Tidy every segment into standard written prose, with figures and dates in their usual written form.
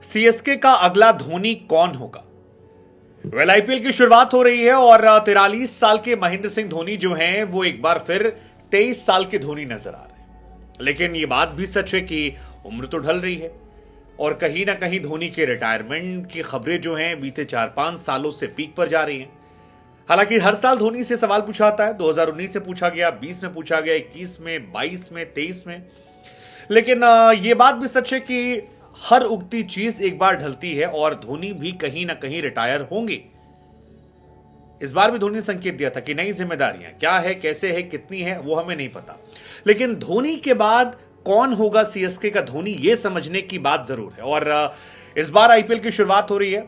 CSK का अगला धोनी कौन होगा? आईपीएल की शुरुआत हो रही है और 43 साल के महेंद्र सिंह धोनी जो हैं वो एक बार फिर 23 साल के धोनी नजर आ रहे हैं। लेकिन ये बात भी सच है कि उम्र तो ढल रही है और कहीं ना कहीं धोनी के रिटायरमेंट की खबरें जो हैं बीते 4-5 सालों से पीक पर जा रही हैं। हालांकि हर साल धोनी से सवाल पूछा आता है, 2019 से पूछा गया, 20 में पूछा गया, 21 में, 22 में, 23 में। लेकिन ये बात भी सच है कि हर उगती चीज एक बार ढलती है और धोनी भी कहीं ना कहीं रिटायर होंगे। इस बार भी धोनी ने संकेत दिया था कि नई जिम्मेदारियां क्या है, कैसे है, कितनी है, वो हमें नहीं पता। लेकिन धोनी के बाद कौन होगा सीएसके का धोनी, ये समझने की बात जरूर है। और इस बार आईपीएल की शुरुआत हो रही है।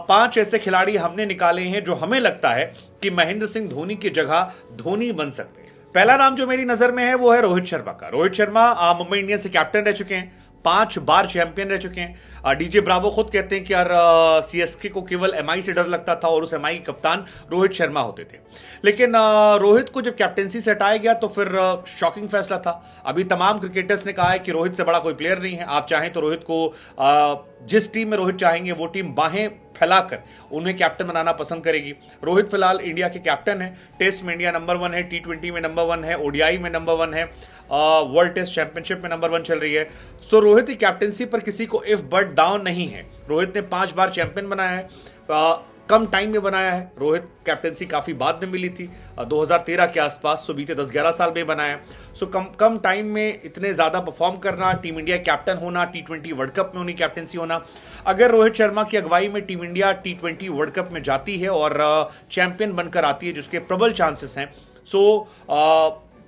5 ऐसे खिलाड़ी हमने निकाले हैं जो हमें लगता है कि महेंद्र सिंह धोनी की जगह धोनी बन सकते हैं। पहला नाम जो मेरी नजर में है वो है रोहित शर्मा का। रोहित शर्मा मुंबई इंडियंस से कैप्टन रह चुके हैं, 5 बार चैंपियन रह चुके हैं। डीजे ब्रावो खुद कहते हैं कि यार सीएसके को केवल एमआई से डर लगता था और उस एमआई के कप्तान रोहित शर्मा होते थे। लेकिन रोहित को जब कैप्टेंसी से हटाया गया तो फिर शॉकिंग फैसला था। अभी तमाम क्रिकेटर्स ने कहा है कि रोहित से बड़ा कोई प्लेयर नहीं है। आप चाहें तो रोहित को जिस टीम में रोहित चाहेंगे वो टीम बाहें फैलाकर उन्हें कैप्टन बनाना पसंद करेगी। रोहित फिलहाल इंडिया के कैप्टन है। टेस्ट में इंडिया नंबर 1 है, टी20 में नंबर 1 है, ओडीआई में नंबर 1 है, वर्ल्ड टेस्ट चैंपियनशिप में नंबर 1 चल रही है। सो रोहित की कैप्टनसी पर किसी को इफ बट डाउन नहीं है। रोहित ने 5 बार चैंपियन बनाया है, कम टाइम में बनाया है। रोहित कैप्टनसी काफी बाद में मिली थी, 2013 के आसपास। सो बीते 10-11 साल में बनाया। सो कम टाइम में इतने ज्यादा परफॉर्म करना, टीम इंडिया कैप्टन होना, टी20 वर्ल्ड कप में उन्हीं कैप्टनसी होना। अगर रोहित शर्मा की अगुवाई में टीम इंडिया टी20 वर्ल्ड कप में जाती है और चैंपियन बनकर आती है, जिसके प्रबल चांसेस हैं, सो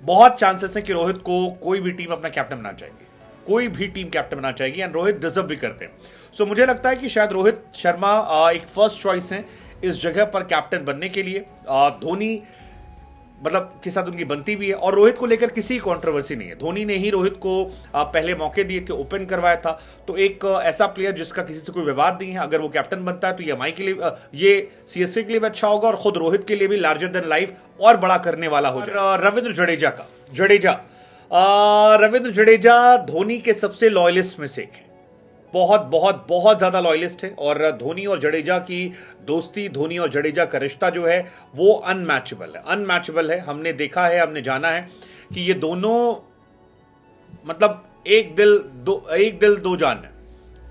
बहुत चांसेस हैं कि रोहित को कोई भी टीम अपना कैप्टन बनाना चाहेगी, कोई भी टीम कैप्टन बनाना चाहेगी। एंड रोहित डिजर्व भी करते हैं। सो मुझे लगता है कि शायद रोहित शर्मा एक फर्स्ट चॉइस है इस जगह पर कैप्टन बनने के लिए। धोनी मतलब के साथ उनकी बनती भी है और रोहित को लेकर किसी कंट्रोवर्सी नहीं है। धोनी ने ही रोहित को पहले मौके दिए थे, ओपन करवाया था। तो एक ऐसा प्लेयर जिसका किसी से कोई विवाद नहीं है, अगर वो कैप्टन बनता है तो ये एमआई के लिए, ये सीएसके के लिए भी अच्छा होगा और खुद रोहित के लिए भी लार्जर देन लाइफ और बड़ा करने वाला हो जाए। रविंद्र जडेजा धोनी के सबसे लॉयलिस्ट में से एक है। बहुत बहुत बहुत ज्यादा लॉयलिस्ट है और धोनी और जडेजा की दोस्ती, धोनी और जडेजा का रिश्ता जो है वो अनमैचेबल है। हमने देखा है, हमने जाना है कि ये दोनों मतलब एक दिल दो जान है।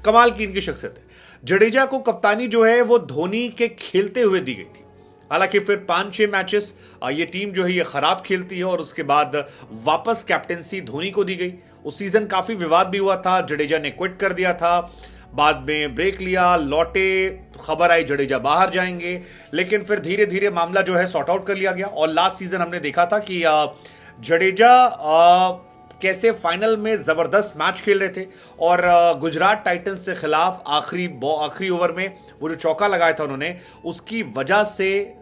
कमाल की इनकी शख्सियत है। जडेजा को कप्तानी जो है वो धोनी के खेलते हुए दी गई थी। हालांकि फिर 5-6 मैचेस ये टीम जो है ये खराब खेलती है और उसके बाद वापस कैप्टेंसी धोनी को दी गई। उस सीजन काफी विवाद भी हुआ था, जडेजा ने क्विट कर दिया था, बाद में ब्रेक लिया, लौटे, खबर आई जडेजा बाहर जाएंगे, लेकिन फिर धीरे धीरे मामला जो है सॉर्ट आउट कर लिया गया। और लास्ट सीजन हमने देखा था कि जडेजा कैसे फाइनल में जबरदस्त मैच खेल रहे थे और गुजरात टाइटंस से खिलाफ आखिरी ओवर में वो जो चौका लगाया था उन्होंने, उसकी वजह से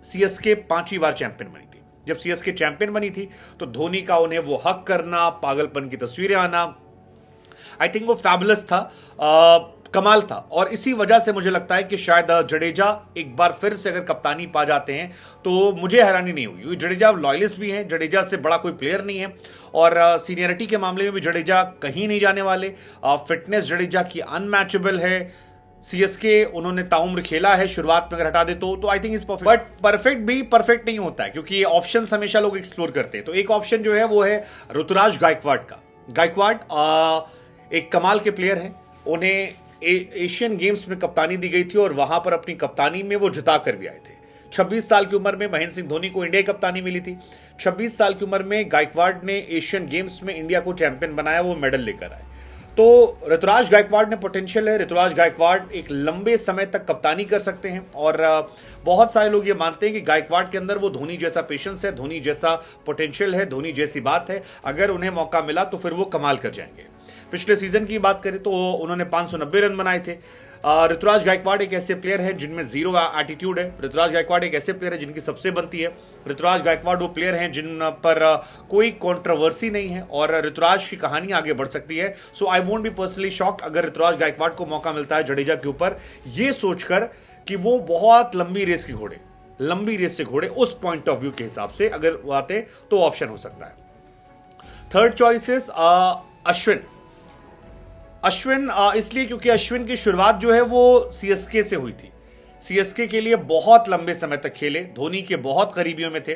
सीएसके 5वीं बार चैंपियन बनी थी। जब सीएसके चैंपियन बनी थी तो धोनी का उन्हें वो हक करना, पागलपन की तस्वीरें आना, आई थिंक वो फैबुलस था, कमाल था। और इसी वजह से मुझे लगता है कि शायद जडेजा एक बार फिर से अगर कप्तानी पा जाते हैं तो मुझे हैरानी नहीं हुई। जडेजा लॉयलिस्ट भी हैं, जडेजा से बड़ा कोई प्लेयर नहीं है और सीनियरिटी के मामले में भी जडेजा कहीं नहीं जाने वाले। फिटनेस जडेजा की अनमैचेबल है। सीएसके उन्होंने ताउम्र खेला है, शुरुआत में अगर हटा दे तो I think is perfect. But perfect भी परफेक्ट नहीं होता है क्योंकि ऑप्शंस हमेशा लोग एक्सप्लोर करते हैं। तो एक ऑप्शन जो है वो है ऋतुराज गायकवाड़ का। गायकवाड़ एक कमाल के प्लेयर हैं। उन्हें एशियन गेम्स में कप्तानी दी गई थी और वहां पर अपनी कप्तानी में वो जिता कर भी आए थे। 26 साल की उम्र में महेंद्र सिंह धोनी को इंडिया कप्तानी मिली थी। 26 साल की उम्र में गायकवाड़ ने एशियन गेम्स में इंडिया को चैंपियन बनाया, वो मेडल लेकर आए। तो ऋतुराज गायकवाड़ में पोटेंशियल है। ऋतुराज गायकवाड़ एक लंबे समय तक कप्तानी कर सकते हैं और बहुत सारे लोग ये मानते हैं कि गायकवाड़ के अंदर वो धोनी जैसा पेशेंस है, धोनी जैसा पोटेंशियल है, धोनी जैसी बात है। अगर उन्हें मौका मिला तो फिर वो कमाल कर जाएंगे। पिछले सीजन की बात करें तो उन्होंने 590 रन बनाए थे। ऋतुराज गायकवाड़ एक ऐसे प्लेयर हैं जिनमें जीरो एटीट्यूड है। ऋतुराज गायकवाड़ एक ऐसे प्लेयर है जिनकी सबसे बनती है। ऋतुराज गायकवाड़ वो प्लेयर हैं जिन पर कोई कंट्रोवर्सी नहीं है और ऋतुराज की कहानी आगे बढ़ सकती है। So I won't be personally shocked अगर ऋतुराज गायकवाड़ को मौका मिलता है जडेजा के ऊपर, ये सोचकर कि वो बहुत लंबी रेस से घोड़े उस पॉइंट ऑफ व्यू के हिसाब से अगर वो आते तो ऑप्शन हो सकता है। Third choice is Ashwin. Ashwin इसलिए क्योंकि अश्विन की शुरुआत जो है वो सीएसके से हुई थी। सीएसके के लिए बहुत लंबे समय तक खेले, धोनी के बहुत करीबियों में थे।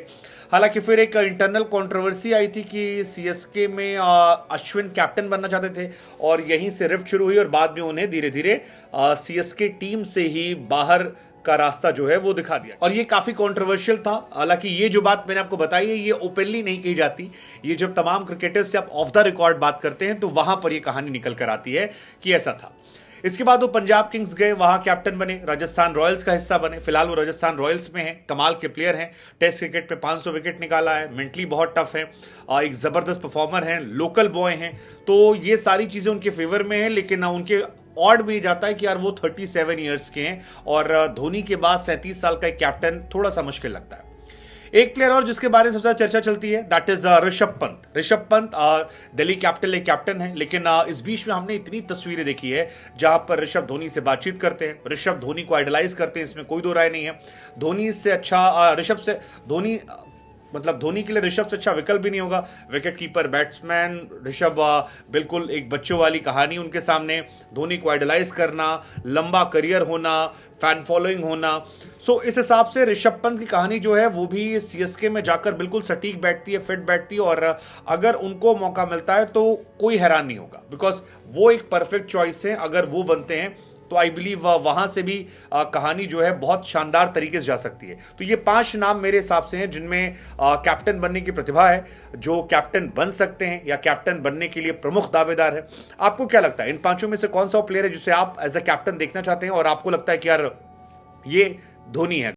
हालांकि फिर एक इंटरनल कंट्रोवर्सी आई थी कि सीएसके में अश्विन कैप्टन बनना चाहते थे और यहीं से रिफ्ट शुरू हुई और बाद में उन्हें धीरे धीरे सीएसके टीम से ही बाहर का रास्ता जो है वो दिखा दिया और ये काफी कंट्रोवर्शियल था। हालांकि ये जो बात मैंने आपको बताई है ये ओपनली नहीं कही जाती, ये जब तमाम क्रिकेटर्स से आप ऑफ द रिकॉर्ड बात करते हैं तो वहां पर ये कहानी निकल कर आती है कि ऐसा था। इसके बाद वो पंजाब किंग्स गए, वहां कैप्टन बने, राजस्थान रॉयल्स का हिस्सा बने। फिलहाल वो राजस्थान रॉयल्स में हैं, कमाल के प्लेयर हैं, टेस्ट क्रिकेट में 500 विकेट निकाला है, मेंटली बहुत टफ है, एक जबरदस्त परफॉर्मर हैं, लोकल बॉय हैं। तो ये सारी चीजें उनके फेवर में हैं, लेकिन उनके ऑड में जाता है कि यार वो 37 ईयर्स के हैं और धोनी के बाद 37 साल का एक कैप्टन थोड़ा सा मुश्किल लगता है। एक प्लेयर और जिसके बारे में सबसे ज्यादा चर्चा चलती है that is Rishabh Pant. Rishabh Pant Delhi capital एक कैप्टन है, लेकिन इस बीच में हमने इतनी तस्वीरें देखी है जहां पर ऋषभ धोनी से बातचीत करते हैं, ऋषभ धोनी को आइडलाइज करते हैं, इसमें कोई दो राय नहीं है। धोनी से अच्छा ऋषभ से धोनी मतलब धोनी के लिए ऋषभ से अच्छा विकल्प भी नहीं होगा। विकेट कीपर, बैट्समैन, ऋषभ बिल्कुल एक बच्चों वाली कहानी उनके सामने। धोनी को आइडलाइज करना, लंबा करियर होना, फैन फॉलोइंग होना। सो इस हिसाब से ऋषभ पंत की कहानी जो है वो भी सीएसके में जाकर बिल्कुल सटीक बैठती है, फिट बैठती है और अगर उनको मौका मिलता है तो कोई हैरान नहीं होगा, बिकॉज वो एक परफेक्ट चॉइस है। अगर वो बनते हैं तो आई बिलीव वहां से भी कहानी जो है बहुत शानदार तरीके से जा सकती है। तो ये 5 नाम मेरे हिसाब से हैं जिनमें कैप्टन बनने की प्रतिभा है, जो कैप्टन बन सकते हैं या कैप्टन बनने के लिए प्रमुख दावेदार है। आपको क्या लगता है इन 5 में से कौन सा प्लेयर है जिसे आप एज अ कैप्टन देखना चाहते हैं और आपको लगता है कि यार ये धोनी है?